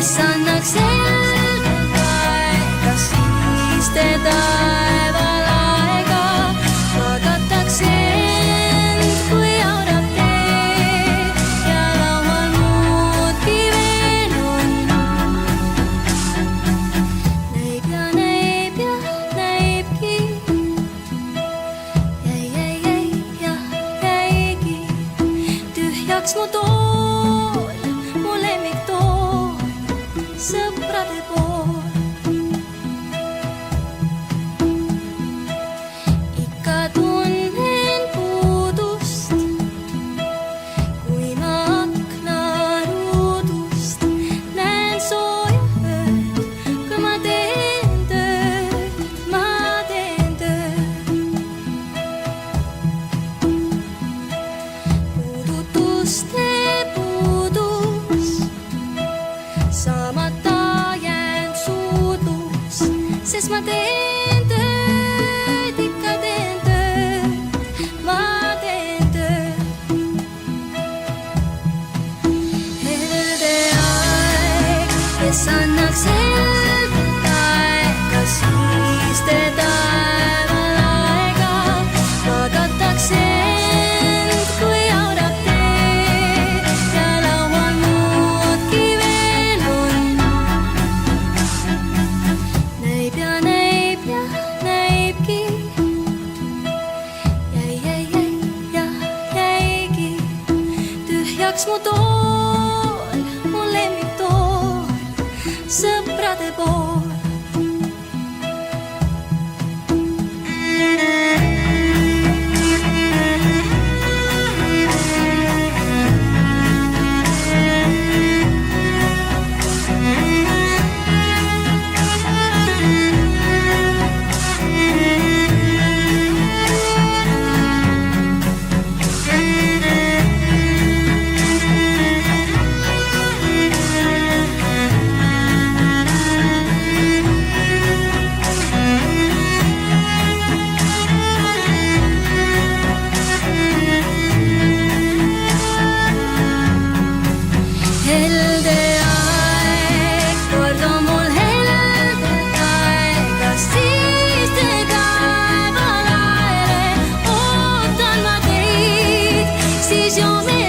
kes annaks selga aega, siis te taeval aega vaadatakse end, kui jaurab tee ja laual muudki veel on. Näib ja näib ja näibki, jäigi tühjaks mu tool, mu lemmiktool, sõprade pool. Ikka tunnen puudust, kui ma aknaruudust näen sooja ööd, kui ma teen tööd, ma teen tööd. Puudutuste puudus, saamata jäänud suudlus, sest ma teen tööd, ikka teen tööd, ma teen tööd. Helde aeg, kes annaks heldet aega, siis te taeval aega vaadatakse end, kui jaurab tee ja laual muudki veel on. Näib ja näibki, jäigi tühjaks mu tool, mu lemmiktool, sõprade pool. Helde aeg, kord on mul heldet aega, siis te taeval aere ootan ma teid, siis joome